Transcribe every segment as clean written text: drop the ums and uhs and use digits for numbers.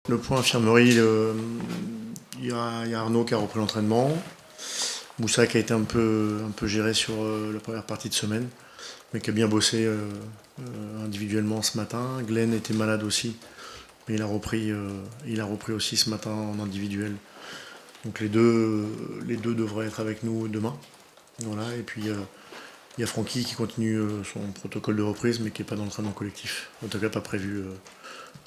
Le point infirmerie, il y a Arnaud qui a repris l'entraînement. Moussa qui a été un peu géré sur la première partie de semaine, mais qui a bien bossé individuellement ce matin. Glenn était malade aussi, mais il a repris aussi ce matin en individuel. Donc les deux devraient être avec nous demain. Voilà. Et puis il y a Francky qui continue son protocole de reprise, mais qui n'est pas dans l'entraînement collectif. En tout cas, pas prévu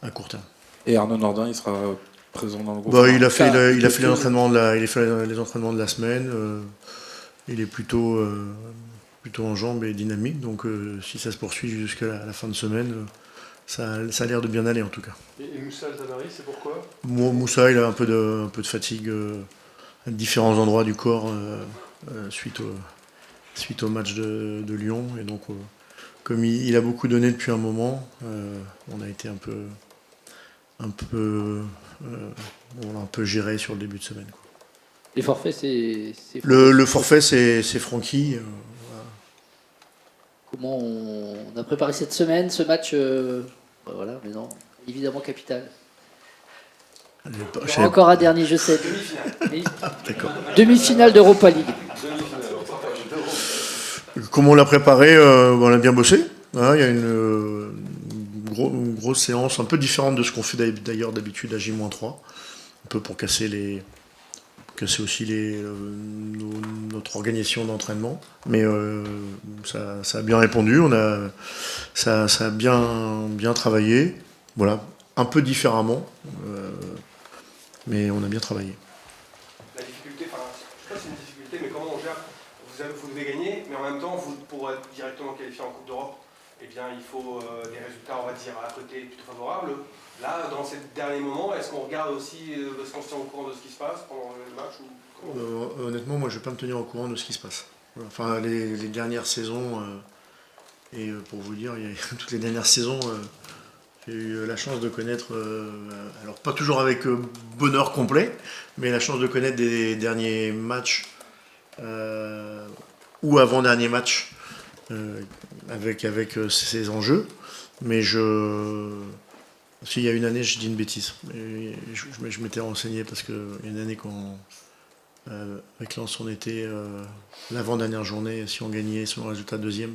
à court terme. Et Arnaud Nordin, il sera présent dans le groupe. Il a fait les entraînements de la semaine. Il est plutôt en jambes et dynamique. Donc si ça se poursuit jusqu'à la fin de semaine, ça a l'air de bien aller en tout cas. Et Moussa Altamari, c'est pourquoi Moussa, il a un peu de fatigue à différents endroits du corps suite au match de Lyon. Et donc, comme il a beaucoup donné depuis un moment, on a été un peu géré sur le début de semaine, quoi. Les forfaits, c'est le forfait, c'est Francky. Voilà. Comment on a préparé cette semaine, ce match voilà, mais non, évidemment capital. Encore un dernier, je sais. D'accord. Demi-finale d'Europa League. Comment on l'a préparé, on a bien bossé. Hein, il y a une grosse séance, un peu différente de ce qu'on fait d'ailleurs d'habitude à J-3. Un peu pour casser aussi notre organisation d'entraînement. Mais ça a bien répondu, ça a bien travaillé. Voilà, un peu différemment, mais on a bien travaillé. La difficulté, je ne sais pas si c'est une difficulté, mais comment on gère? Vous devez gagner, mais en même temps, pour être directement qualifié en Coupe d'Europe, eh bien, il faut des résultats, on va dire, à côté plutôt favorables. Là, dans ces derniers moments, est-ce qu'on regarde aussi, est-ce qu'on se tient au courant de ce qui se passe pendant le match honnêtement, moi, je ne vais pas me tenir au courant de ce qui se passe. Enfin, les dernières saisons, et pour vous dire, toutes les dernières saisons, j'ai eu la chance de connaître, alors pas toujours avec bonheur complet, mais la chance de connaître des derniers matchs ou avant-derniers matchs avec ces enjeux. Mais s'il y a une année, je dis une bêtise. Je m'étais renseigné parce qu'il y a une année quand avec Lens, on était l'avant-dernière journée, si on gagnait, si on résultat deuxième.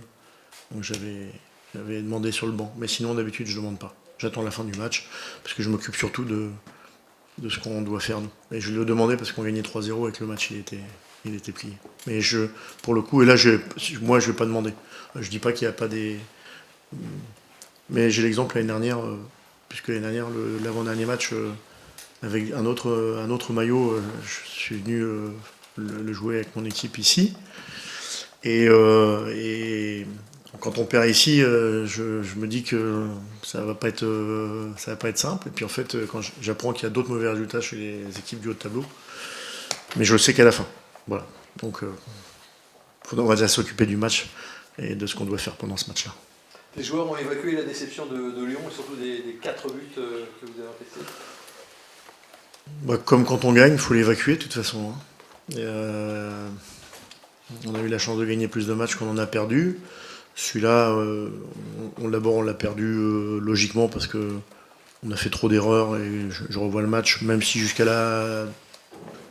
Donc j'avais demandé sur le banc. Mais sinon, d'habitude, je ne demande pas. J'attends la fin du match parce que je m'occupe surtout de ce qu'on doit faire nous. Et je le demandais parce qu'on gagnait 3-0 et que le match il était plié. Mais pour le coup, et là, moi, je ne vais pas demander. Je ne dis pas qu'il n'y a pas des... Mais j'ai l'exemple l'année dernière, puisque l'année dernière, l'avant-dernier match, avec un autre maillot, je suis venu le jouer avec mon équipe ici. Et quand on perd ici, je me dis que ça va pas être simple. Et puis en fait, quand j'apprends qu'il y a d'autres mauvais résultats chez les équipes du haut de tableau, mais je le sais qu'à la fin. Voilà. Donc, on va déjà s'occuper du match et de ce qu'on doit faire pendant ce match-là. Les joueurs ont évacué la déception de Lyon et surtout des 4 buts que vous avez encaissés. Comme quand on gagne, il faut l'évacuer de toute façon. On a eu la chance de gagner plus de matchs qu'on en a perdu. Celui-là, on l'a perdu logiquement parce que on a fait trop d'erreurs et je revois le match, même si jusqu'à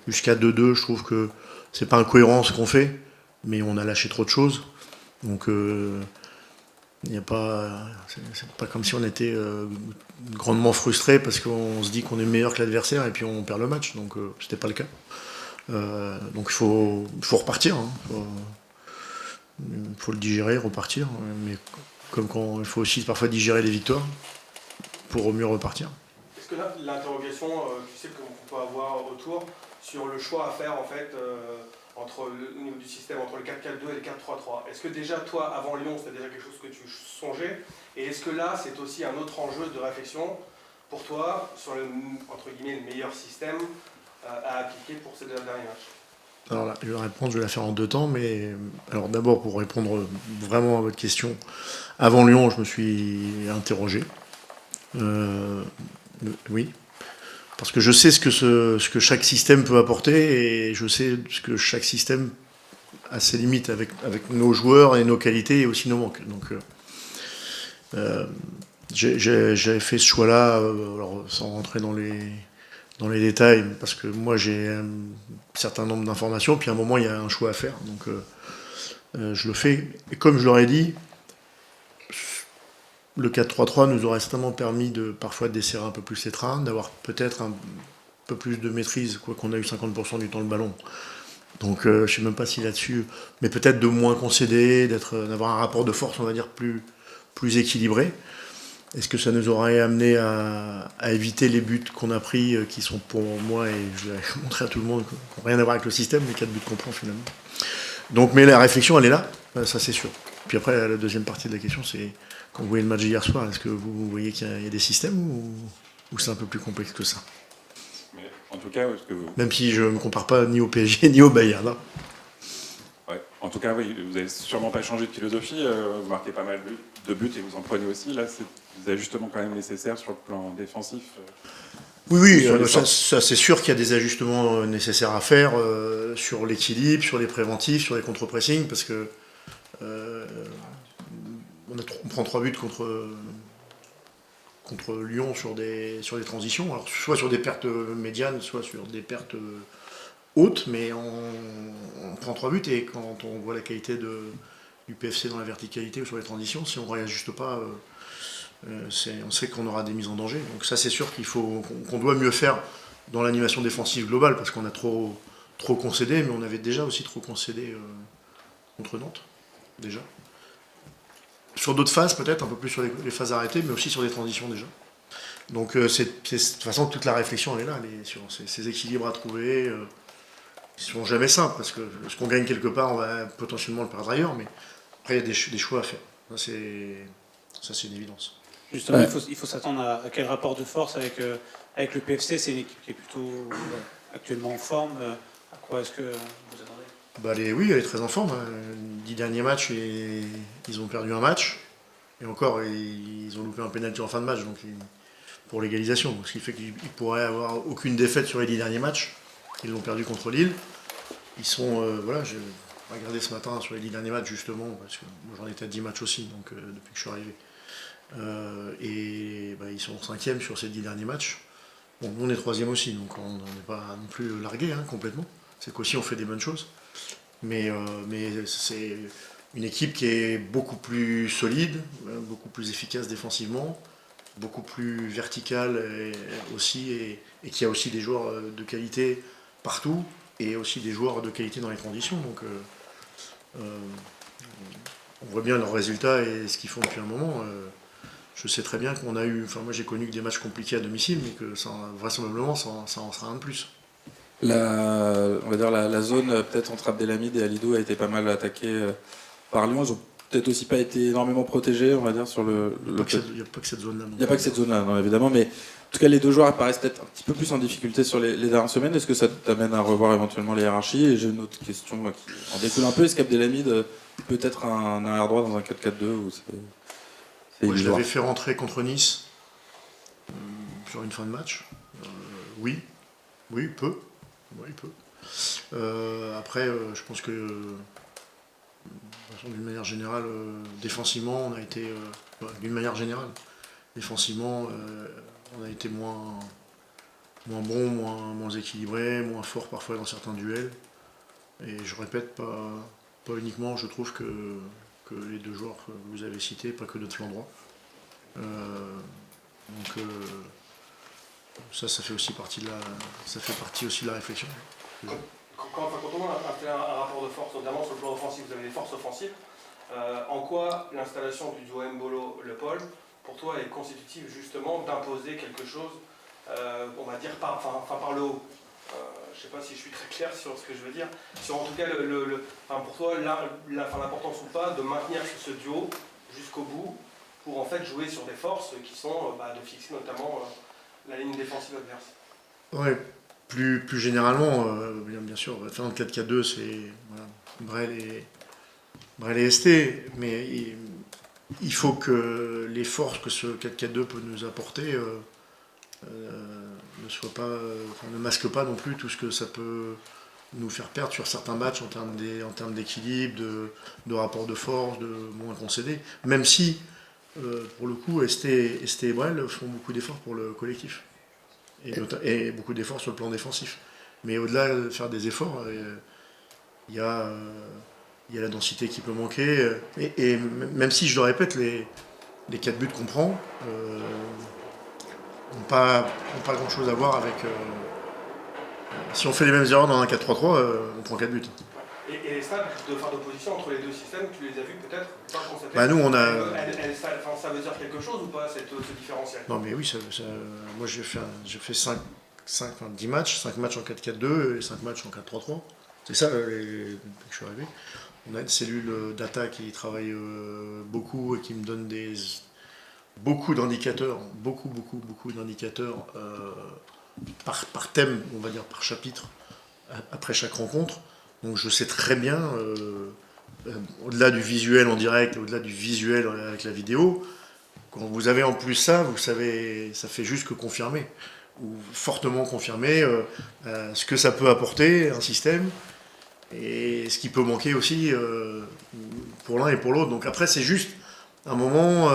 2-2, je trouve que c'est pas incohérent ce qu'on fait, mais on a lâché trop de choses. Donc c'est pas comme si on était grandement frustré parce qu'on se dit qu'on est meilleur que l'adversaire et puis on perd le match. Donc c'était pas le cas. Donc il faut repartir. Hein. Il faut le digérer, repartir. Mais il faut aussi parfois digérer les victoires pour mieux repartir. Est-ce que là, l'interrogation, tu sais, qu'on peut avoir autour sur le choix à faire en fait au niveau du système entre le 4-4-2 et le 4-3-3. Est-ce que déjà toi, avant Lyon, c'était déjà quelque chose que tu songeais? Et est-ce que là, c'est aussi un autre enjeu de réflexion pour toi sur entre guillemets, le meilleur système à appliquer pour ces derniers matchs? Alors là, je vais la faire en 2 temps, mais alors d'abord pour répondre vraiment à votre question, avant Lyon, je me suis interrogé. Oui, parce que je sais ce que chaque système peut apporter et je sais ce que chaque système a ses limites avec nos joueurs et nos qualités et aussi nos manques. Donc J'avais fait ce choix-là, alors sans rentrer dans les détails, parce que moi j'ai un certain nombre d'informations, puis à un moment il y a un choix à faire, donc je le fais. Et comme je l'aurais dit, le 4-3-3 nous aurait certainement permis de parfois de desserrer un peu plus les trains, d'avoir peut-être un peu plus de maîtrise, quoi qu'on a eu 50% du temps le ballon. Donc je ne sais même pas si là-dessus, mais peut-être de moins concéder, d'avoir un rapport de force, on va dire, plus équilibré. Est-ce que ça nous aurait amené à éviter les buts qu'on a pris, qui sont pour moi, et je vais montrer à tout le monde, qui n'ont rien à voir avec le système, les 4 buts qu'on prend finalement. Donc, mais la réflexion, elle est là, ça c'est sûr. Puis après, la deuxième partie de la question, c'est quand vous voyez le match d'hier soir, est-ce que vous voyez qu'il y a des systèmes ou c'est un peu plus complexe que ça? Mais en tout cas, est-ce que vous... Même si je ne me compare pas ni au PSG ni au Bayern. Hein. Ouais. En tout cas, oui, vous n'avez sûrement pas changé de philosophie. Vous marquez pas mal de buts et vous en prenez aussi. Là, c'est des ajustements quand même nécessaires sur le plan défensif. Oui, Sur les ça c'est sûr qu'il y a des ajustements nécessaires à faire sur l'équilibre, sur les préventifs, sur les contre-pressing, parce que on prend 3 buts contre Lyon sur des transitions, alors soit sur des pertes médianes, soit sur des pertes hautes, mais on prend 3 buts et quand on voit la qualité du PFC dans la verticalité ou sur les transitions, si on ne réajuste pas, on sait qu'on aura des mises en danger. Donc ça c'est sûr qu'on doit mieux faire dans l'animation défensive globale, parce qu'on a trop concédé, mais on avait déjà aussi trop concédé contre Nantes, déjà. Sur d'autres phases peut-être, un peu plus sur les phases arrêtées, mais aussi sur des transitions déjà. Donc de toute façon toute la réflexion elle est là, sur ces équilibres à trouver, qui ne sont jamais simples, parce que ce qu'on gagne quelque part, on va potentiellement le perdre ailleurs, mais après il y a des choix à faire. Ça c'est une évidence. Justement, il faut s'attendre à quel rapport de force avec le PFC. C'est une équipe qui est plutôt actuellement en forme. À quoi est-ce que vous attendez? Oui, elle est très en forme. Hein. 10 derniers matchs, ils ont perdu un match. Et encore, ils ont loupé un pénalty en fin de match donc pour l'égalisation. Ce qui fait qu'ils pourraient avoir aucune défaite sur les 10 derniers matchs. Ils l'ont perdu contre Lille. Ils sont... j'ai regardé ce matin sur les 10 derniers matchs justement, parce que moi j'en étais à 10 matchs aussi donc, depuis que je suis arrivé. Ils sont 5e sur ces 10 derniers matchs. Bon, nous on est 3e aussi, donc on n'est pas non plus largué complètement. C'est qu'aussi on fait des bonnes choses. Mais c'est une équipe qui est beaucoup plus solide, beaucoup plus efficace défensivement, beaucoup plus verticale aussi, et qui a aussi des joueurs de qualité partout, et aussi des joueurs de qualité dans les transitions. Donc on voit bien leurs résultats et ce qu'ils font depuis un moment. Je sais très bien qu'on a eu, moi j'ai connu que des matchs compliqués à domicile, mais que vraisemblablement ça en sera un de plus. On va dire la zone peut-être entre Abdelhamid et Alidou a été pas mal attaquée par Lyon. Ils ont peut-être aussi pas été énormément protégés, on va dire, sur le... Il n'y a pas que cette zone-là. Il n'y a pas que cette zone-là, non, évidemment, mais en tout cas, les deux joueurs apparaissent peut-être un petit peu plus en difficulté sur les dernières semaines. Est-ce que ça t'amène à revoir éventuellement les hiérarchies? Et j'ai une autre question qui en découle un peu. Est-ce qu'Abdelhamid peut être un arrière droit dans un 4-4-2 ou Moi, je l'avais fait rentrer contre Nice sur une fin de match. Oui, il peut. Oui, il peut. Après, je pense que d'une manière générale, défensivement, on a été... d'une manière générale, défensivement, on a été moins bon, moins équilibré, moins fort parfois dans certains duels. Et je répète, pas uniquement, je trouve que les deux joueurs que vous avez cités, pas que notre flanc droit. Ça fait aussi partie de la réflexion. Quand on a fait un rapport de force, notamment sur le plan offensif, vous avez des forces offensives. En quoi l'installation du duo Mbolo-Le Paul, pour toi, est constitutive justement d'imposer quelque chose, on va dire, par le haut? Je ne sais pas si je suis très clair sur ce que je veux dire. Sur en tout cas, pour toi, l'importance ou pas de maintenir ce duo jusqu'au bout pour en fait jouer sur des forces qui sont de fixer notamment la ligne défensive adverse. Ouais, plus généralement, bien sûr, faire un 4-4-2, c'est Brel et ST, mais il faut que les forces que ce 4-4-2 peut nous apporter ne masquent pas non plus tout ce que ça peut nous faire perdre sur certains matchs en termes d'équilibre, de rapport de force, de moins concéder. Même si pour le coup, ST et Brel font beaucoup d'efforts pour le collectif. Et beaucoup d'efforts sur le plan défensif. Mais au-delà de faire des efforts, il y a la densité qui peut manquer. Et même si, je le répète, les 4 buts qu'on prend n'ont pas grand-chose à voir avec... si on fait les mêmes erreurs dans un 4-3-3, on prend 4 buts. Et les stats de fin d'opposition entre les deux systèmes, tu les as vus peut-être pas constater. Bah nous, on a... ça veut dire quelque chose ou pas, ce différentiel? Non mais oui, moi j'ai fait 10 matchs, 5 matchs en 4-4-2 et 5 matchs en 4-3-3. C'est ça, depuis que je suis arrivé. On a une cellule data qui travaille beaucoup et qui me donne beaucoup d'indicateurs, beaucoup d'indicateurs par thème, on va dire par chapitre, après chaque rencontre. Donc je sais très bien, au-delà du visuel en direct, au-delà du visuel avec la vidéo, quand vous avez en plus ça, vous savez, ça fait juste que confirmer, ou fortement confirmer ce que ça peut apporter, un système, et ce qui peut manquer aussi pour l'un et pour l'autre. Donc après, c'est juste un moment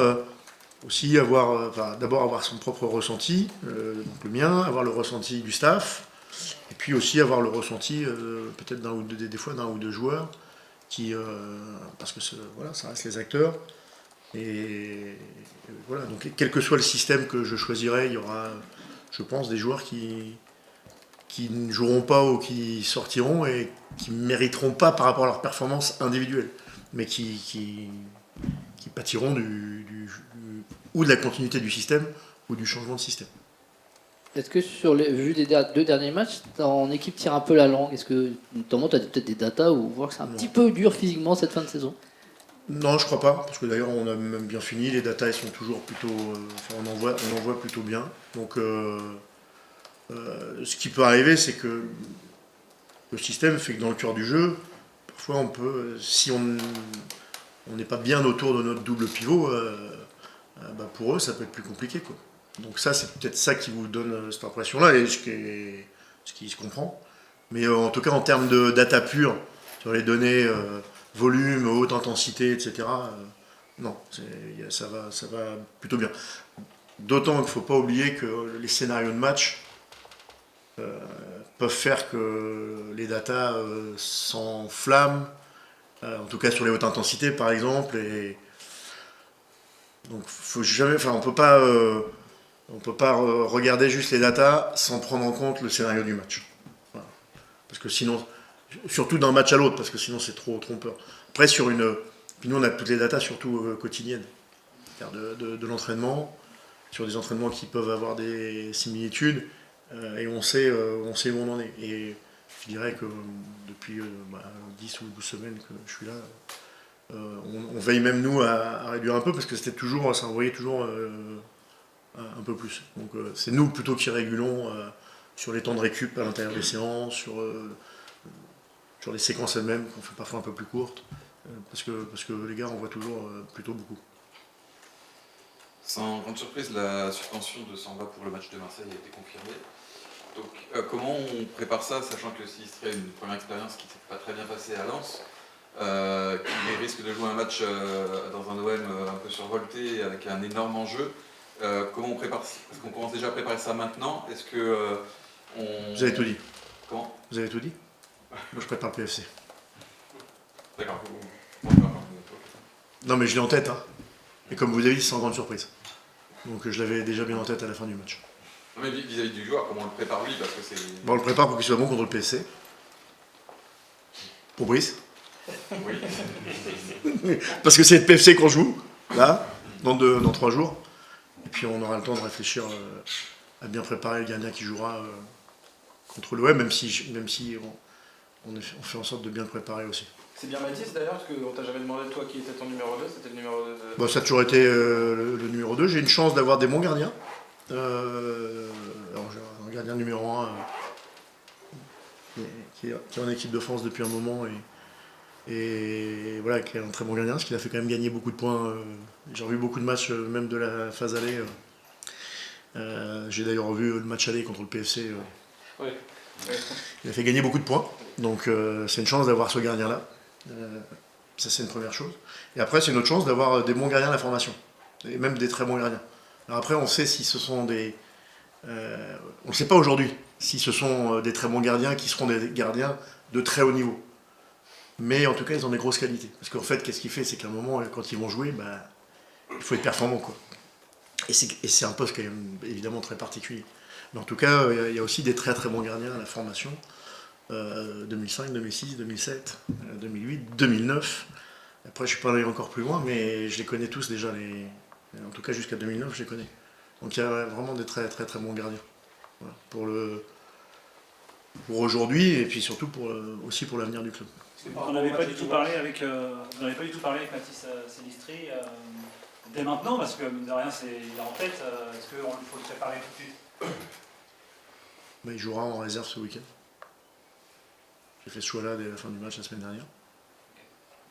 aussi d'abord avoir son propre ressenti, donc le mien, avoir le ressenti du staff, et puis aussi avoir le ressenti peut-être des fois d'un ou deux joueurs, parce que voilà, ça reste les acteurs. Et voilà, donc quel que soit le système que je choisirai, il y aura, je pense, des joueurs qui ne joueront pas ou qui sortiront et qui ne mériteront pas par rapport à leur performance individuelle, mais qui pâtiront ou de la continuité du système ou du changement de système. Est-ce que vu les 2 derniers matchs, ton équipe tire un peu la langue? Est-ce que notamment tu as peut-être des datas où voir que c'est un petit peu dur physiquement cette fin de saison? Non, je crois pas, parce que d'ailleurs on a même bien fini, les datas elles sont toujours plutôt... on en voit plutôt bien. Donc ce qui peut arriver, c'est que le système fait que dans le cœur du jeu, parfois on peut, si on n'est pas bien autour de notre double pivot, pour eux ça peut être plus compliqué, quoi. Donc ça, c'est peut-être ça qui vous donne cette impression-là, et ce qui se comprend. Mais en tout cas, en termes de data pure, sur les données volume, haute intensité, etc., non, ça va plutôt bien. D'autant qu'il ne faut pas oublier que les scénarios de match peuvent faire que les datas s'enflamment, en tout cas sur les hautes intensités, par exemple. Et donc, faut jamais, on peut pas regarder juste les datas sans prendre en compte le scénario du match. Voilà. Parce que sinon, surtout d'un match à l'autre, parce que sinon c'est trop trompeur. Après, puis nous on a toutes les datas surtout quotidiennes, c'est-à-dire de l'entraînement, sur des entraînements qui peuvent avoir des similitudes, et on sait où on en est. Et je dirais que depuis 10 ou 12 semaines que je suis là, on veille même nous à réduire un peu, parce que ça envoyait toujours un peu plus. Donc c'est nous plutôt qui régulons sur les temps de récup à l'intérieur des séances, sur les séquences elles-mêmes, qu'on fait parfois un peu plus courtes, parce que les gars envoient toujours plutôt beaucoup. Sans grande surprise, la suspension de Samba pour le match de Marseille a été confirmée. Donc comment on prépare ça, sachant que Silistré a une première expérience qui ne s'est pas très bien passée à Lens, qui risque de jouer un match dans un OM un peu survolté, avec un énorme enjeu. Comment on prépare? Est-ce qu'on commence déjà à préparer ça maintenant? Est-ce que Vous avez tout dit. Comment? Vous avez tout dit. Moi je prépare le PFC. D'accord. Non mais je l'ai en tête, hein. Et comme vous avez dit, c'est sans grande surprise. Donc je l'avais déjà bien en tête à la fin du match. Non mais vis-à-vis du joueur, comment on le prépare lui? Parce que c'est... Bon, on le prépare pour qu'il soit bon contre le PSC. Pour Brice. Oui. Parce que c'est le PFC qu'on joue, là, dans 3 jours. Et puis on aura le temps de réfléchir à bien préparer le gardien qui jouera contre l'OM, même si on fait en sorte de bien le préparer aussi. C'est bien Mathis d'ailleurs, parce qu'on t'a jamais demandé toi qui était ton numéro 2, c'était le numéro 2 de... Bon, ça a toujours été le numéro 2. J'ai une chance d'avoir des bons gardiens. Alors j'ai un gardien numéro 1 qui est en équipe de France depuis un moment et voilà, qui est un très bon gardien, ce qui a fait quand même gagner beaucoup de points. J'ai revu beaucoup de matchs, même de la phase aller. J'ai d'ailleurs revu le match aller contre le PFC. Oui. Il a fait gagner beaucoup de points, donc c'est une chance d'avoir ce gardien-là. Ça c'est une première chose. Et après c'est une autre chance d'avoir des bons gardiens à la formation. Et même des très bons gardiens. Alors après, on sait si ce sont des... on ne sait pas aujourd'hui si ce sont des très bons gardiens qui seront des gardiens de très haut niveau. Mais en tout cas, ils ont des grosses qualités. Parce qu'en fait, qu'est-ce qu'il fait, c'est qu'à un moment, quand ils vont jouer, il faut être performant, quoi. Et c'est un poste quand même évidemment très particulier. Mais en tout cas, il y a aussi des très très bons gardiens à la formation. 2005, 2006, 2007, 2008, 2009. Après, je suis pas allé encore plus loin, mais je les connais tous déjà. En tout cas, jusqu'à 2009, je les connais. Donc il y a vraiment des très très très bons gardiens. Voilà. Pour aujourd'hui, et puis surtout aussi pour l'avenir du club. Vous n'avez pas du tout parlé avec Mathis Silistri dès maintenant, parce que mine de rien, il est en tête. Est-ce qu'il faut le préparer tout de suite? Il jouera en réserve ce week-end. J'ai fait ce choix-là dès la fin du match la semaine dernière.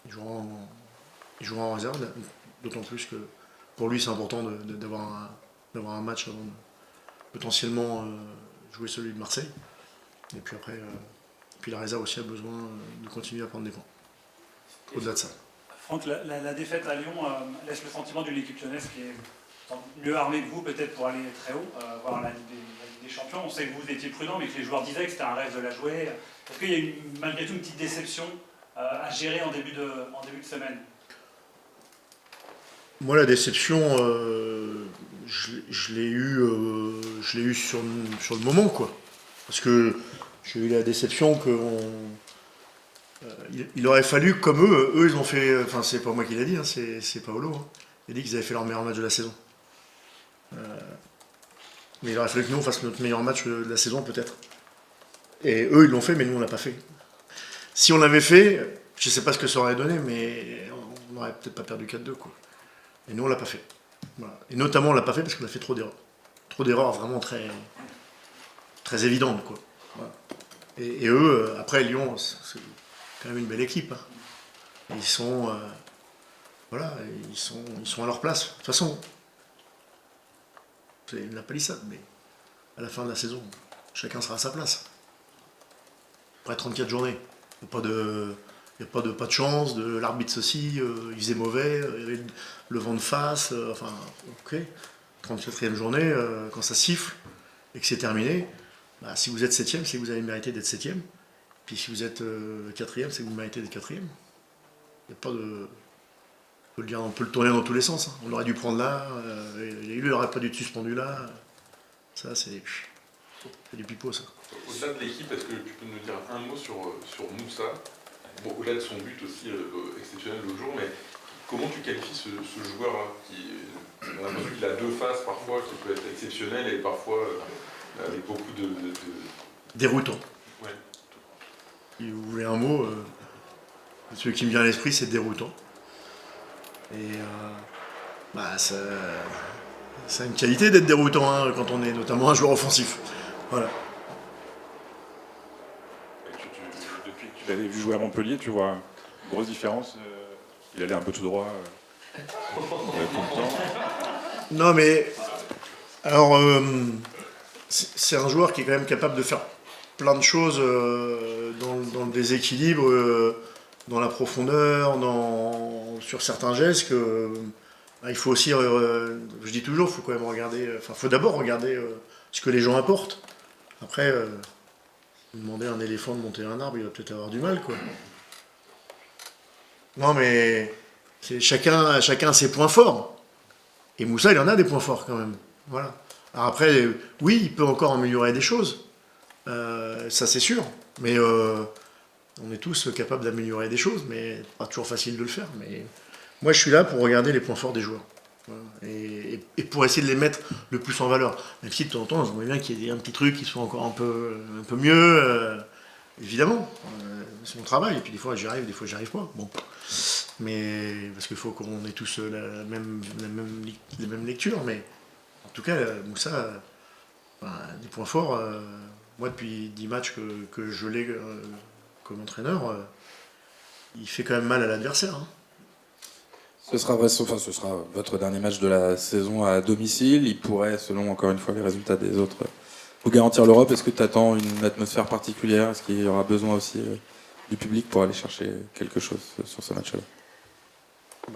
Il jouera en réserve, d'autant plus que pour lui c'est important d'avoir un match avant de potentiellement jouer celui de Marseille. Et puis après, la réserve aussi a besoin de continuer à prendre des points. Au-delà de ça. Franck, la défaite à Lyon laisse le sentiment d'une équipe lyonnaise qui est mieux armée que vous peut-être pour aller très haut, voir la Ligue des Champions. On sait que vous étiez prudent, mais que les joueurs disaient que c'était un rêve de la jouer. Est-ce qu'il y a eu malgré tout une petite déception à gérer en début de semaine? Moi, la déception, je l'ai eu sur le moment, quoi. Parce que j'ai eu la déception il aurait fallu, comme eux ils ont fait, enfin c'est pas moi qui l'ai dit, hein, c'est Paolo, hein. Il a dit qu'ils avaient fait leur meilleur match de la saison. Mais il aurait fallu que nous on fasse notre meilleur match de la saison peut-être. Et eux ils l'ont fait, mais nous on l'a pas fait. Si on l'avait fait, je sais pas ce que ça aurait donné, mais on n'aurait peut-être pas perdu 4-2, quoi. Et nous on l'a pas fait. Voilà. Et notamment on l'a pas fait parce qu'on a fait trop d'erreurs. Trop d'erreurs vraiment très, très évidentes, quoi. Voilà. Et eux, après Lyon, c'est quand même une belle équipe. Hein. Ils sont à leur place. De toute façon, c'est une palissade, mais à la fin de la saison, chacun sera à sa place. Après 34 journées, il n'y a pas de chance, de l'arbitre ceci, il faisait mauvais, il y avait le vent de face, enfin, ok. 34e journée, quand ça siffle et que c'est terminé, si vous êtes 7e, c'est que vous avez mérité d'être 7e. Puis si vous êtes 4e, c'est que vous méritez d'être 4e. Il n'y a pas de... On peut le tourner dans tous les sens. Hein. On aurait dû prendre là, il n'aurait pas dû être suspendu là. Ça, c'est du pipeau, ça. Au-delà de l'équipe, est-ce que tu peux nous dire un mot sur Moussa? Bon, au-delà de son but aussi exceptionnel l'autre jour, mais comment tu qualifies ce joueur-là on a l'impression qu'il a deux faces parfois, qui peut être exceptionnel et parfois avec beaucoup de... Déroutant. Ouais. Si vous voulez un mot, celui qui me vient à l'esprit, c'est déroutant. Et ça a une qualité d'être déroutant, hein, quand on est notamment un joueur offensif. Voilà. Depuis que tu l'avais vu jouer à Montpellier, tu vois une grosse différence. Il allait un peu tout droit tout le temps. Non, mais alors c'est un joueur qui est quand même capable de faire plein de choses dans le déséquilibre, dans la profondeur, sur certains gestes que il faut aussi, je dis toujours, faut quand même regarder, faut d'abord regarder ce que les gens apportent. Après, demander à un éléphant de monter un arbre, il va peut-être avoir du mal, quoi. Non, mais chacun a ses points forts. Et Moussa, il en a des points forts quand même. Voilà. Alors après, oui, il peut encore améliorer des choses. Ça, c'est sûr. Mais on est tous capables d'améliorer des choses, mais pas toujours facile de le faire. Mais moi, je suis là pour regarder les points forts des joueurs. Voilà. Et pour essayer de les mettre le plus en valeur. Même si de temps en temps, j'aimerais bien qu'il y ait un petit truc qui soit encore un peu mieux. Évidemment. C'est mon travail. Et puis des fois, j'y arrive, des fois, j'y arrive pas. Bon. Mais parce qu'il faut qu'on ait tous les mêmes lectures. Mais en tout cas, Moussa, des points forts. Moi, depuis 10 matchs que je l'ai comme entraîneur, il fait quand même mal à l'adversaire. Hein. Ce sera votre dernier match de la saison à domicile. Il pourrait, selon encore une fois les résultats des autres, vous garantir l'Europe. Est-ce que tu attends une atmosphère particulière? Est-ce qu'il y aura besoin aussi du public pour aller chercher quelque chose sur ce match-là?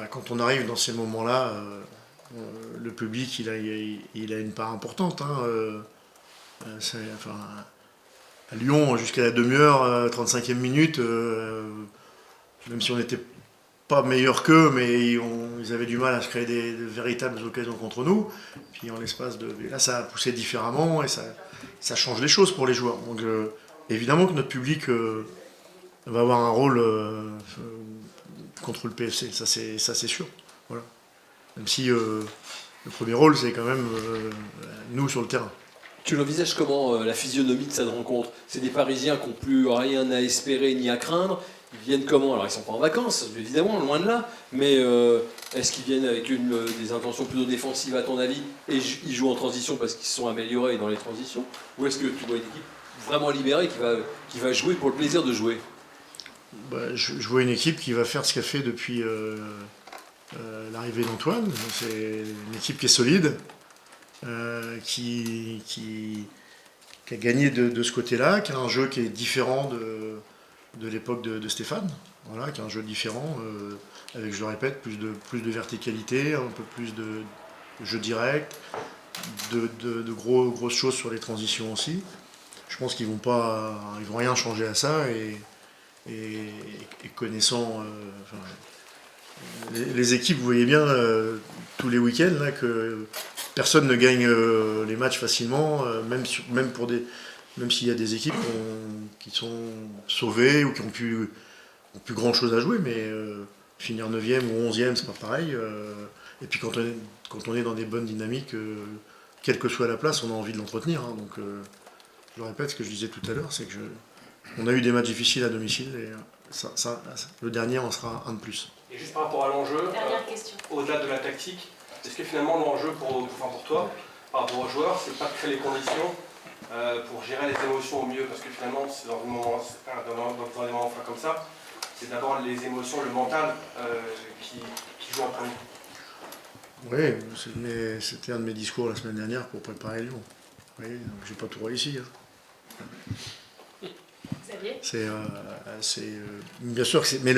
Quand on arrive dans ces moments-là, le public, il a une part importante. Enfin, à Lyon, jusqu'à la demi-heure, 35e minute, même si on n'était pas meilleur qu'eux, mais ils avaient du mal à se créer de véritables occasions contre nous. Puis en l'espace de... Là, ça a poussé différemment et ça change les choses pour les joueurs. Donc évidemment que notre public va avoir un rôle contre le PFC, ça c'est sûr. Voilà. Même si le premier rôle, c'est quand même nous sur le terrain. Tu l'envisages comment, la physionomie de cette rencontre? C'est des Parisiens qui n'ont plus rien à espérer ni à craindre. Ils viennent comment? Alors ils sont pas en vacances, évidemment, loin de là, mais est-ce qu'ils viennent avec des intentions plutôt défensives à ton avis, et ils jouent en transition parce qu'ils se sont améliorés dans les transitions, ou est-ce que tu vois une équipe vraiment libérée qui va jouer pour le plaisir de jouer? Je vois une équipe qui va faire ce qu'a fait depuis l'arrivée d'Antoine. C'est une équipe qui est solide, qui a gagné de ce côté-là, qui a un jeu qui est différent de l'époque de Stéphane, voilà, qui est un jeu différent, avec, je le répète, plus de verticalité, un peu plus de jeu direct, de grosses choses sur les transitions aussi. Je pense qu'ils vont rien changer à ça, et connaissant les équipes, vous voyez bien tous les week-ends là, que personne ne gagne les matchs facilement, même s'il y a des équipes qui sont sauvées ou qui n'ont plus grand chose à jouer, mais finir 9e ou 11e, c'est pas pareil. Et puis quand on est dans des bonnes dynamiques, quelle que soit la place, on a envie de l'entretenir. Donc je répète ce que je disais tout à l'heure, c'est qu'on a eu des matchs difficiles à domicile, et le dernier en sera un de plus. Et juste par rapport à l'enjeu, au-delà de la tactique, est-ce que finalement l'enjeu pour toi, par rapport aux joueurs, c'est pas de créer les conditions pour gérer les émotions au mieux, parce que finalement, c'est dans des moments comme ça, c'est d'abord les émotions, le mental qui joue en premier. Oui, mais c'était un de mes discours la semaine dernière pour préparer Lyon. Oui, j'ai pas tout réussi. Xavier ? Bien sûr que c'est... Mais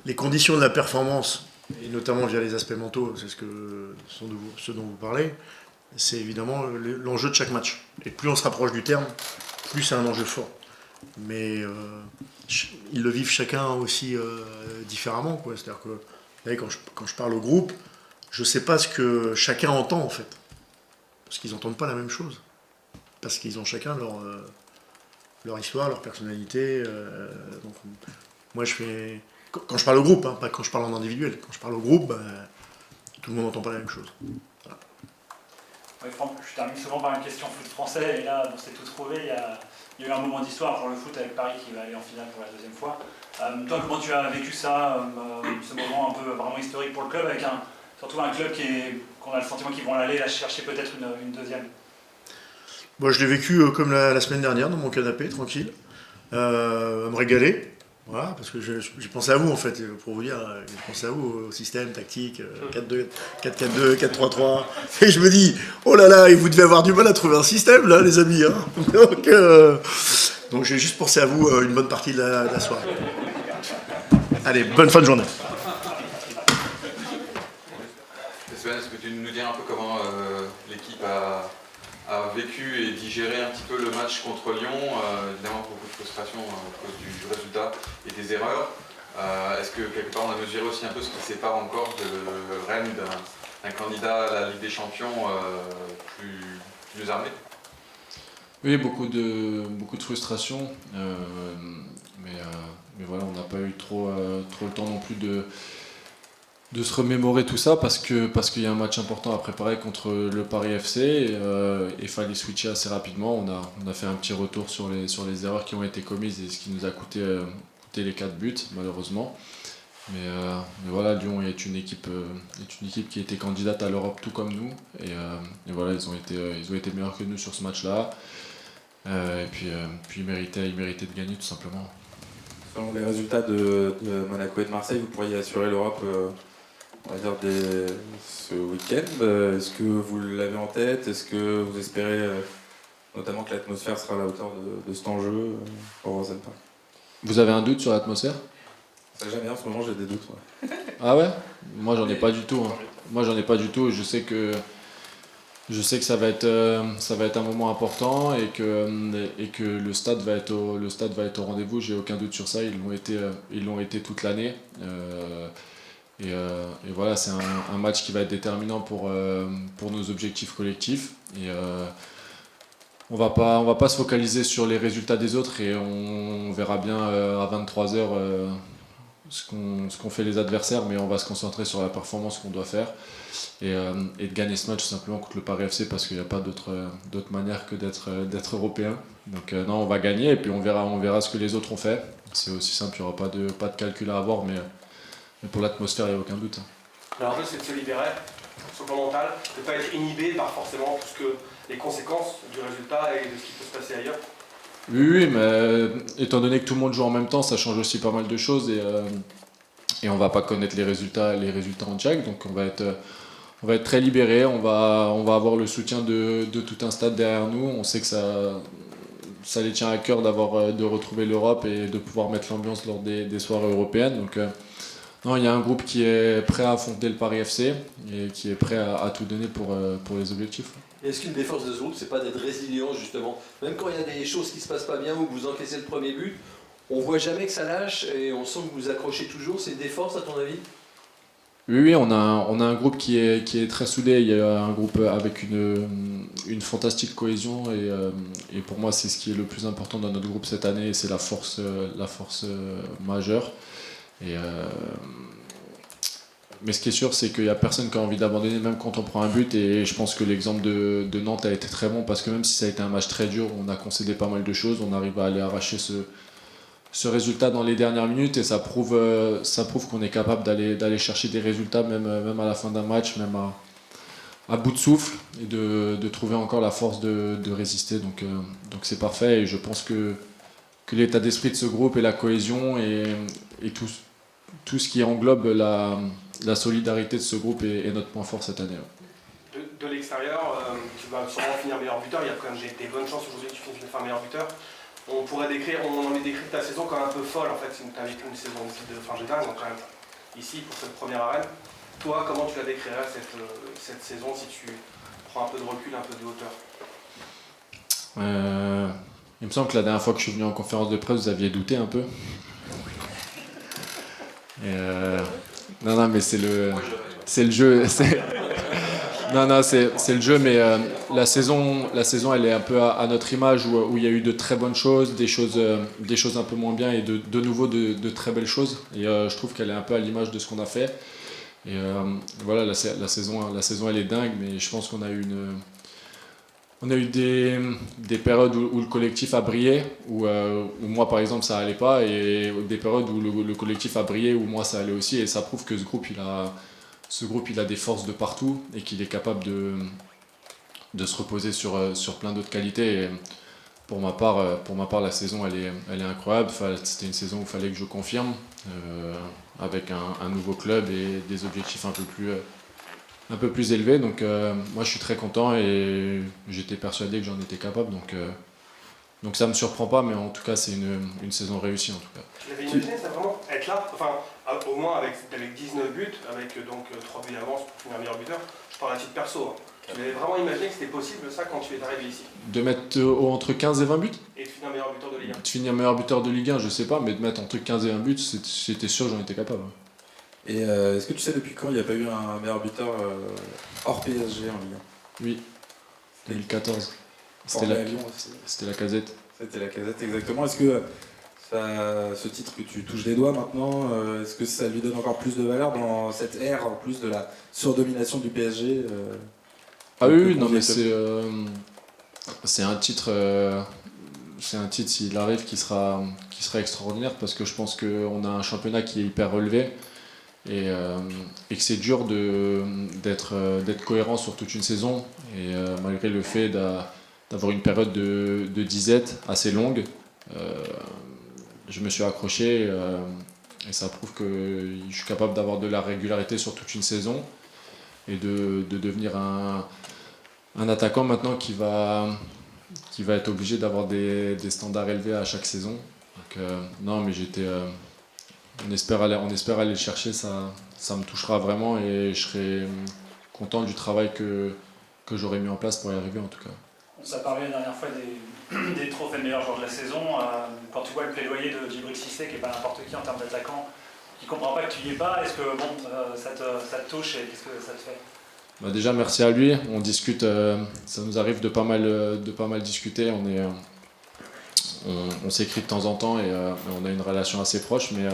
les conditions de la performance, et notamment via les aspects mentaux, c'est ce dont vous parlez, c'est évidemment l'enjeu de chaque match. Et plus on se rapproche du terme, plus c'est un enjeu fort. Mais ils le vivent chacun aussi différemment, quoi. C'est-à-dire que, vous savez, quand je parle au groupe, je ne sais pas ce que chacun entend, en fait. Parce qu'ils n'entendent pas la même chose. Parce qu'ils ont chacun leur histoire, leur personnalité. Donc, moi, quand je parle au groupe, pas quand je parle en individuel, quand je parle au groupe, tout le monde n'entend pas la même chose. Voilà. Oui, Franck, je termine souvent par une question foot français, et là, on s'est tout trouvé. Il y a eu un moment d'histoire pour le foot avec Paris qui va aller en finale pour la deuxième fois. Toi, comment tu as vécu ça, ce moment un peu vraiment historique pour le club, avec surtout un club qu'on a le sentiment qu'ils vont aller la chercher peut-être une deuxième? Moi, je l'ai vécu comme la semaine dernière, dans mon canapé, tranquille, à me régaler. Voilà, parce que j'ai pensé à vous, en fait, pour vous dire, j'ai pensé à vous, au système tactique, 4-2, 4-4-2, 4-3-3. Et je me dis, oh là là, et vous devez avoir du mal à trouver un système, là, les amis. Donc j'ai juste pensé à vous une bonne partie de la soirée. Allez, bonne fin de journée. Stéphane, est-ce que tu nous dis un peu comment l'équipe a vécu et digéré un petit peu le match contre Lyon, évidemment beaucoup de frustration à cause du résultat et des erreurs. Est-ce que quelque part on a mesuré aussi un peu ce qui sépare encore de Rennes d'un candidat à la Ligue des Champions plus armé? Oui, beaucoup de frustration, mais voilà, on n'a pas eu trop le temps non plus de se remémorer tout ça parce qu'il y a un match important à préparer contre le Paris FC et il fallait switcher assez rapidement. On a fait un petit retour sur les erreurs qui ont été commises et ce qui nous a coûté les 4 buts malheureusement. Mais voilà, Lyon est une équipe qui était candidate à l'Europe tout comme nous et voilà, ils ont été meilleurs que nous sur ce match-là. Et puis ils méritaient de gagner tout simplement. Selon les résultats de Monaco et de Marseille, vous pourriez assurer l'Europe on va dire ce week-end. Est-ce que vous l'avez en tête? Est-ce que vous espérez notamment que l'atmosphère sera à la hauteur de cet enjeu pour Rosenthal? Vous avez un doute sur l'atmosphère? Ça jamais en ce moment, j'ai des doutes. Ouais. Ah ouais? Moi j'en ai pas du tout. Hein. Moi j'en ai pas du tout. Je sais que ça va être un moment important et que le stade va être au rendez-vous. J'ai aucun doute sur ça. Ils l'ont été toute l'année. Et voilà, c'est un match qui va être déterminant pour nos objectifs collectifs. Et on va pas se focaliser sur les résultats des autres et on verra bien à 23h ce qu'ont fait les adversaires, mais on va se concentrer sur la performance qu'on doit faire et de gagner ce match tout simplement contre le Paris FC parce qu'il n'y a pas d'autre manière que d'être européen. Donc non, on va gagner et puis on verra ce que les autres ont fait. C'est aussi simple, il n'y aura pas de calcul à avoir, mais pour l'atmosphère, il n'y a aucun doute. Alors en fait, c'est de se libérer sur le plan mental, de ne pas être inhibé par forcément tout ce que les conséquences du résultat et de ce qui peut se passer ailleurs. Oui, mais étant donné que tout le monde joue en même temps, ça change aussi pas mal de choses et on va pas connaître les résultats en direct, donc on va être très libéré, on va avoir le soutien de tout un stade derrière nous. On sait que ça les tient à cœur de retrouver l'Europe et de pouvoir mettre l'ambiance lors des soirées européennes. Donc non, il y a un groupe qui est prêt à affronter le Paris FC et qui est prêt à tout donner pour les objectifs. Et est-ce qu'une des forces de ce groupe, c'est pas d'être résilient justement? Même quand il y a des choses qui se passent pas bien ou que vous encaissez le premier but, on voit jamais que ça lâche et on sent que vous accrochez toujours. C'est des forces à ton avis? Oui, on a un groupe qui est très soudé. Il y a un groupe avec une fantastique cohésion et pour moi c'est ce qui est le plus important dans notre groupe cette année. C'est la force majeure. Mais ce qui est sûr, c'est qu'il n'y a personne qui a envie d'abandonner, même quand on prend un but. Et je pense que l'exemple de Nantes a été très bon parce que même si ça a été un match très dur, on a concédé pas mal de choses. On arrive à aller arracher ce résultat dans les dernières minutes et ça prouve qu'on est capable d'aller chercher des résultats même à la fin d'un match, même à bout de souffle et de trouver encore la force de résister. Donc c'est parfait et je pense que l'état d'esprit de ce groupe et la cohésion et tout ce qui englobe la solidarité de ce groupe est notre point fort cette année. De l'extérieur, tu vas sûrement finir meilleur buteur. Il y a quand même des bonnes chances aujourd'hui que tu finisses par meilleur buteur. On a envie de décrire ta saison comme un peu folle en fait. Tu as vécu une saison de fin de dingue quand même ici pour cette première arène. Toi, comment tu la décrirais cette saison si tu prends un peu de recul, un peu de hauteur? Il me semble que la dernière fois que je suis venu en conférence de presse, vous aviez douté un peu. Non, mais c'est le jeu. Non, c'est le jeu, mais la saison, elle est un peu à notre image où il y a eu de très bonnes choses, des choses un peu moins bien et de nouveau de très belles choses. Et je trouve qu'elle est un peu à l'image de ce qu'on a fait. Et voilà, la saison, elle est dingue, mais je pense qu'on a eu des périodes où le collectif a brillé, où moi par exemple ça allait pas, et des périodes où le collectif a brillé, où moi ça allait aussi, et ça prouve que ce groupe il a des forces de partout et qu'il est capable de se reposer sur plein d'autres qualités. Et pour ma part la saison elle est incroyable. C'était une saison où il fallait que je confirme avec un nouveau club et des objectifs un peu plus élevé, donc moi je suis très content et j'étais persuadé que j'en étais capable, donc ça me surprend pas, mais en tout cas c'est une saison réussie en tout cas. Tu l'avais imaginé ça vraiment être là, enfin au moins avec 19 buts, avec donc 3 buts d'avance pour finir meilleur buteur, je parle à titre perso. Tu l'avais vraiment imaginé que c'était possible ça quand tu es arrivé ici? De mettre entre 15 et 20 buts? Et de finir meilleur buteur de Ligue 1? De finir meilleur buteur de Ligue 1, je sais pas, mais de mettre entre 15 et 20 buts, j'étais sûr que j'en étais capable. Et est-ce que tu sais depuis quand il n'y a pas eu un meilleur buteur hors PSG en Ligue 1? Oui, 2014. C'était la Casette. C'était la Casette, exactement. Est-ce que ce titre que tu touches des doigts maintenant, est-ce que ça lui donne encore plus de valeur dans cette ère, en plus de la surdomination du PSG Ah oui, non mais c'est un titre s'il arrive qui sera extraordinaire parce que je pense qu'on a un championnat qui est hyper relevé et que c'est dur d'être cohérent sur toute une saison et malgré le fait d'avoir une période de disette assez longue, je me suis accroché et ça prouve que je suis capable d'avoir de la régularité sur toute une saison et de devenir un attaquant maintenant qui va être obligé d'avoir des standards élevés à chaque saison. Donc, non, mais on espère aller le chercher, ça me touchera vraiment et je serai content du travail que j'aurai mis en place pour y arriver en tout cas. On s'est parlé la dernière fois des trophées de meilleur joueur de la saison. Quand tu vois le plaidoyer de Djibril Cissé, qui n'est pas n'importe qui en termes d'attaquant, qui ne comprend pas que tu n'y es pas, est-ce que ça te touche et qu'est-ce que ça te fait? Déjà merci à lui, on discute, ça nous arrive de pas mal discuter, on s'écrit de temps en temps et on a une relation assez proche, mais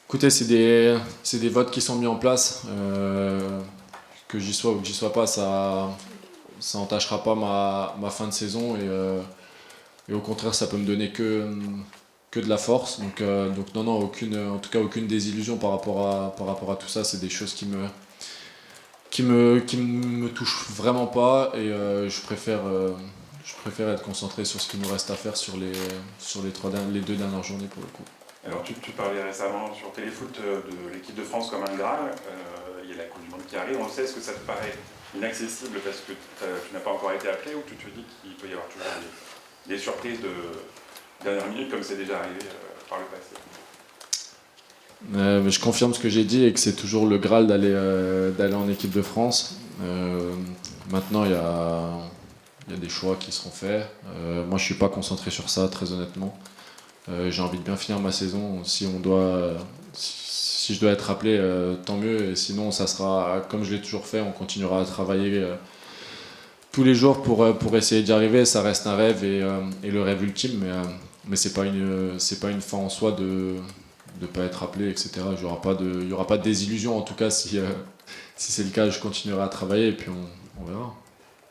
écoutez, c'est des votes qui sont mis en place, que j'y sois ou que j'y sois pas, ça entachera pas ma fin de saison et au contraire ça peut me donner que de la force, donc non, aucune désillusion par rapport à tout ça, c'est des choses qui me touchent vraiment pas et je préfère être concentré sur ce qu'il nous reste à faire sur les 2 dernières journées pour le coup. Alors tu parlais récemment sur Téléfoot de l'équipe de France comme un Graal, il y a la Coupe du Monde qui arrive, on le sait, est-ce que ça te paraît inaccessible parce que tu n'as pas encore été appelé ou tu te dis qu'il peut y avoir toujours des surprises de dernière minute comme c'est déjà arrivé par le passé? Je confirme ce que j'ai dit et que c'est toujours le Graal d'aller en équipe de France. Maintenant il y a des choix qui seront faits. Moi je suis pas concentré sur ça très honnêtement. J'ai envie de bien finir ma saison. Si je dois être appelé, tant mieux. Et sinon, ça sera comme je l'ai toujours fait. On continuera à travailler tous les jours pour essayer d'y arriver. Ça reste un rêve et le rêve ultime. Mais c'est pas une fin en soi de pas être appelé, etc. Il y aura pas de désillusion. En tout cas, si c'est le cas, je continuerai à travailler et puis on verra.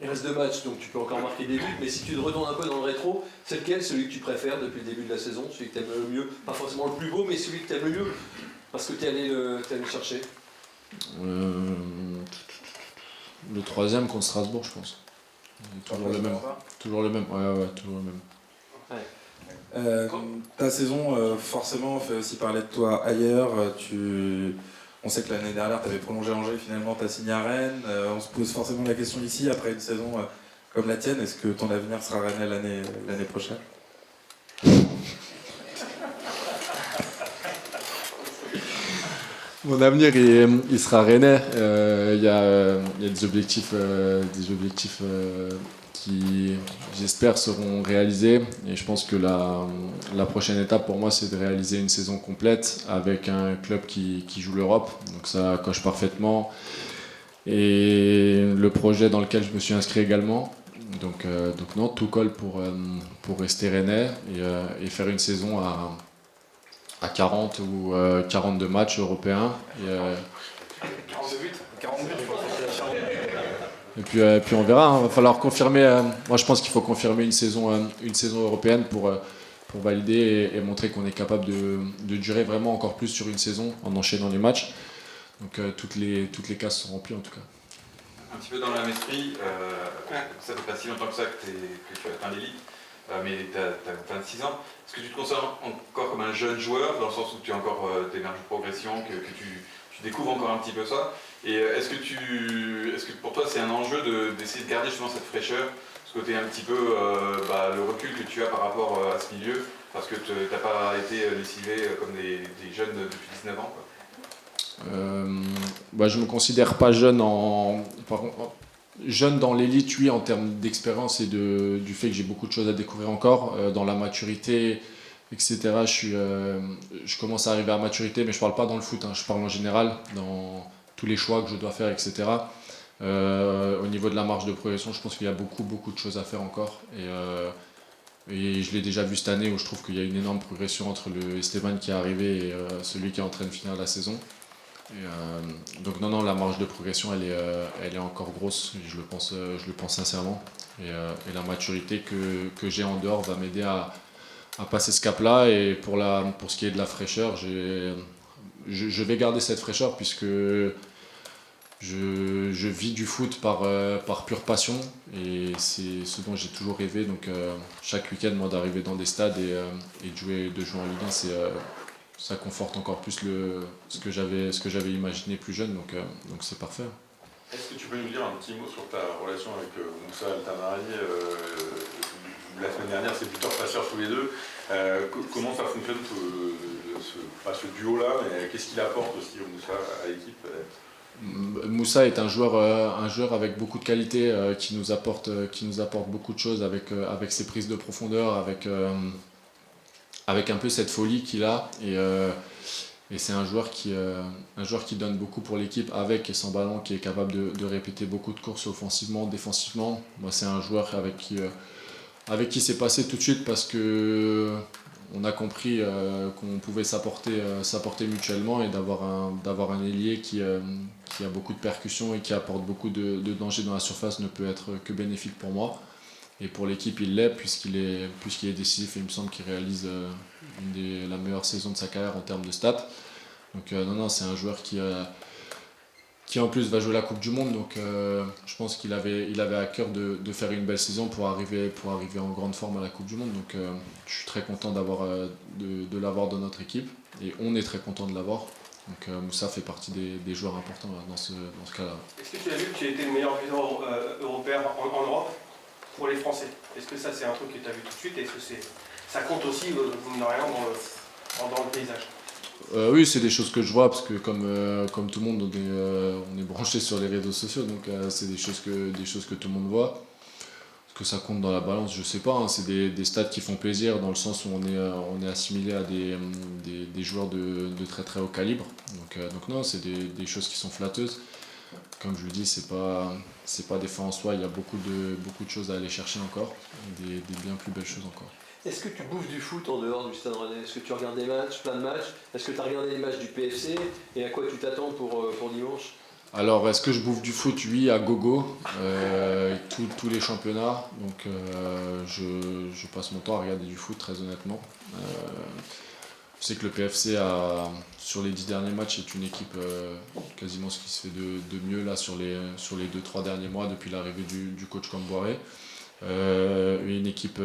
Il reste 2 matchs, donc tu peux encore marquer des buts, mais si tu te retournes un peu dans le rétro, c'est lequel, celui que tu préfères depuis le début de la saison, celui que tu aimes le mieux, pas forcément le plus beau, mais celui que tu aimes le mieux, parce que tu es allé le chercher? Le 3e contre Strasbourg, je pense. Toujours le même. Ouais, toujours le même. Ta saison, forcément, fait aussi parler de toi ailleurs. On sait que l'année dernière, tu avais prolongé à Angers, finalement, tu as signé à Rennes. On se pose forcément la question ici, après une saison comme la tienne, est-ce que ton avenir sera rennais l'année prochaine? Mon avenir, il sera rennais. Il y a des objectifs qui, j'espère, seront réalisés. Et je pense que la prochaine étape pour moi, c'est de réaliser une saison complète avec un club qui joue l'Europe. Donc ça coche parfaitement. Et le projet dans lequel je me suis inscrit également. Donc non, tout colle pour rester rennais et faire une saison à 40 ou 42 matchs européens. 42 buts 40 buts, je pense. Et puis on verra, il va falloir confirmer. Moi je pense qu'il faut confirmer une saison européenne pour valider et montrer qu'on est capable de durer vraiment encore plus sur une saison en enchaînant les matchs. Donc toutes les cases sont remplies en tout cas. Un petit peu dans le même esprit, ça fait pas si longtemps que ça que tu as atteint l'élite, mais tu as 26 ans. Est-ce que tu te considères encore comme un jeune joueur, dans le sens où tu as encore des marges de progression, que tu découvres encore un petit peu ça? Et est-ce que pour toi c'est un enjeu d'essayer de garder justement cette fraîcheur, ce côté un petit peu le recul que tu as par rapport à ce milieu, parce que tu n'as pas été lessivé comme des jeunes depuis 19 ans quoi. Je me considère pas jeune jeune dans l'élite, oui, en termes d'expérience et du fait que j'ai beaucoup de choses à découvrir encore. Dans la maturité, etc., je commence à arriver à maturité, mais je parle pas dans le foot, je parle en général, dans tous les choix que je dois faire, etc. Au niveau de la marge de progression, je pense qu'il y a beaucoup de choses à faire encore. Et je l'ai déjà vu cette année où je trouve qu'il y a une énorme progression entre le Esteban qui est arrivé et celui qui est en train de finir la saison. Donc non, la marge de progression elle est encore grosse, je le pense sincèrement. Et la maturité que j'ai en dehors va m'aider à passer ce cap-là. Et pour ce qui est de la fraîcheur, je vais garder cette fraîcheur puisque je vis du foot par pure passion et c'est ce dont j'ai toujours rêvé. Donc chaque week-end, moi, d'arriver dans des stades et de jouer en Ligue 1, ça conforte encore plus ce que j'avais imaginé plus jeune, donc c'est parfait. Est-ce que tu peux nous dire un petit mot sur ta relation avec Moussa Altamari, la semaine dernière, c'est buteur-passeur tous les deux. Comment ça fonctionne ce duo-là, mais qu'est-ce qu'il apporte aussi Moussa à l'équipe? Moussa est un joueur avec beaucoup de qualité qui nous apporte beaucoup de choses avec ses prises de profondeur, avec un peu cette folie qu'il a. Et c'est un joueur qui donne beaucoup pour l'équipe avec et sans ballon, qui est capable de répéter beaucoup de courses offensivement, défensivement. Moi, c'est un joueur avec qui c'est passé tout de suite parce que on a compris qu'on pouvait s'apporter mutuellement et d'avoir un ailier qui a beaucoup de percussions et qui apporte beaucoup de danger dans la surface ne peut être que bénéfique pour moi. Et pour l'équipe, il l'est puisqu'il est décisif et il me semble qu'il réalise la meilleure saison de sa carrière en termes de stats. Donc non, c'est un joueur qui en plus va jouer la Coupe du Monde. Donc je pense qu'il avait à cœur de faire une belle saison pour arriver en grande forme à la Coupe du Monde. Donc je suis très content de l'avoir dans notre équipe et on est très content de l'avoir. Donc Moussa fait partie des joueurs importants dans ce cas-là. Est-ce que tu as vu que tu as été le meilleur buteur européen en Europe pour les Français? Est-ce que ça c'est un truc que tu as vu tout de suite? Est-ce que ça compte aussi, mine de rien, dans le paysage? Oui, c'est des choses que je vois parce que comme tout le monde, on est branché sur les réseaux sociaux, donc c'est des choses que tout le monde voit. Est-ce que ça compte dans la balance? Je sais pas. Hein, c'est des stats qui font plaisir dans le sens où on est assimilé à des joueurs de très très haut calibre. Donc non, c'est des choses qui sont flatteuses. Comme je le dis, c'est pas des fins en soi. Il y a beaucoup de choses à aller chercher encore, des bien plus belles choses encore. Est-ce que tu bouffes du foot en dehors du Stade Rennais? Est-ce que tu regardes des matchs, plein de matchs? Est-ce que tu as regardé les matchs du PFC? Et à quoi tu t'attends pour dimanche? Alors, est-ce que je bouffe du foot? Oui, à gogo, tous les championnats. Donc, je passe mon temps à regarder du foot, très honnêtement. Je sais que le PFC, sur les 10 derniers matchs, est une équipe quasiment ce qui se fait de mieux là, sur les 2-3 derniers mois depuis l'arrivée du coach Camboiré. Une équipe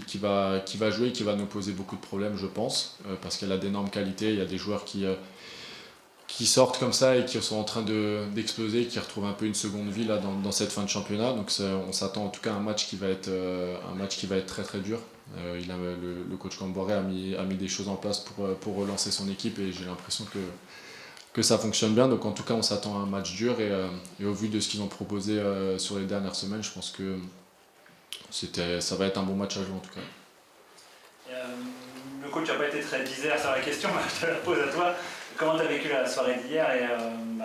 qui va jouer, qui va nous poser beaucoup de problèmes, je pense, parce qu'elle a d'énormes qualités. Il y a des joueurs qui sortent comme ça et qui sont en train d'exploser, qui retrouvent un peu une seconde vie là, dans cette fin de championnat. Donc on s'attend en tout cas à un match qui va être très très dur. Le coach Camboiré a mis des choses en place pour relancer son équipe et j'ai l'impression que ça fonctionne bien. Donc en tout cas on s'attend à un match dur et au vu de ce qu'ils ont proposé sur les dernières semaines, je pense que ça va être un bon match à jouer en tout cas. Le coach n'a pas été très disert sur la question, je te la pose à toi. Comment tu as vécu la soirée d'hier et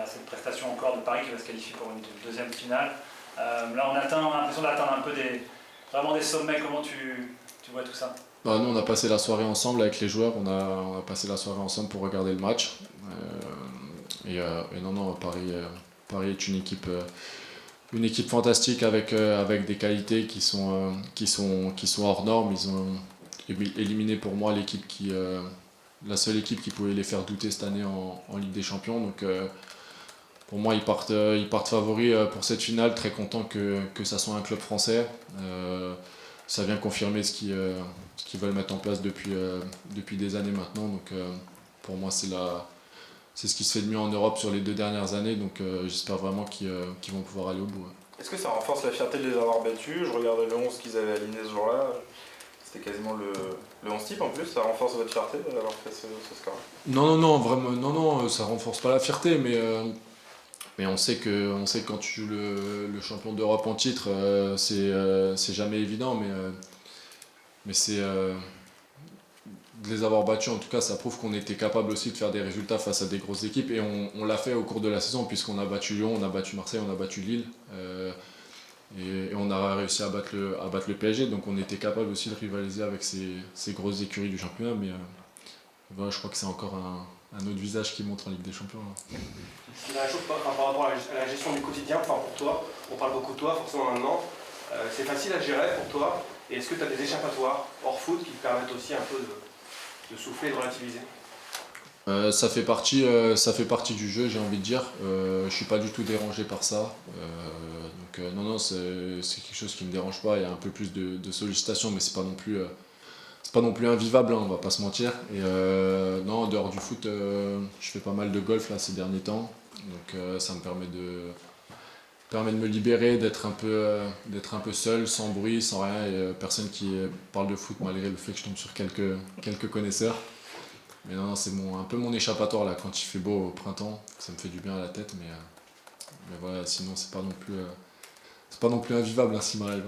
cette prestation encore de Paris qui va se qualifier pour une deuxième finale? Là on a l'impression d'atteindre un peu vraiment des sommets. Comment tu vois tout ça? Nous on a passé la soirée ensemble avec les joueurs, on a passé la soirée ensemble pour regarder le match. Et non, Paris est une équipe fantastique avec des qualités qui sont hors normes. Ils ont éliminé pour moi la seule équipe qui pouvait les faire douter cette année en Ligue des Champions. Donc pour moi ils partent favoris pour cette finale, très content que ça soit un club français. Ça vient confirmer ce qu'ils veulent mettre en place depuis des années maintenant. Donc pour moi c'est ce qui se fait de mieux en Europe sur les 2 dernières années, donc j'espère vraiment qu'ils vont pouvoir aller au bout. Est-ce que ça renforce la fierté de les avoir battus? Je regardais le 11 qu'ils avaient aligné ce jour-là, c'était quasiment le 11 type en plus, ça renforce votre fierté d'avoir fait ce score? Non, vraiment, non, ça renforce pas la fierté, mais on sait que quand tu joues le champion d'Europe en titre, c'est jamais évident, mais c'est... de les avoir battus, en tout cas, ça prouve qu'on était capable aussi de faire des résultats face à des grosses équipes et on l'a fait au cours de la saison puisqu'on a battu Lyon, on a battu Marseille, on a battu Lille et on a réussi à battre le PSG, donc on était capable aussi de rivaliser avec ces grosses écuries du championnat, mais voilà, je crois que c'est encore un autre visage qui montre en Ligue des Champions. La chose par rapport à la gestion du quotidien, enfin pour toi, on parle beaucoup de toi forcément maintenant, c'est facile à gérer pour toi, et est-ce que tu as des échappatoires hors foot qui te permettent aussi un peu de souffler et de relativiser? Ça fait partie du jeu, j'ai envie de dire. Je suis pas du tout dérangé par ça. Donc non, c'est quelque chose qui me dérange pas. Il y a un peu plus de sollicitation, mais c'est pas non plus invivable, hein, on va pas se mentir. Et non, en dehors du foot, je fais pas mal de golf là ces derniers temps. Donc ça me permet permet de me libérer, d'être un peu seul, sans bruit, sans rien, et personne qui parle de foot malgré le fait que je tombe sur quelques connaisseurs. Mais non, c'est un peu mon échappatoire là, quand il fait beau au printemps, ça me fait du bien à la tête, mais voilà, sinon c'est pas non plus invivable, hein, si mal.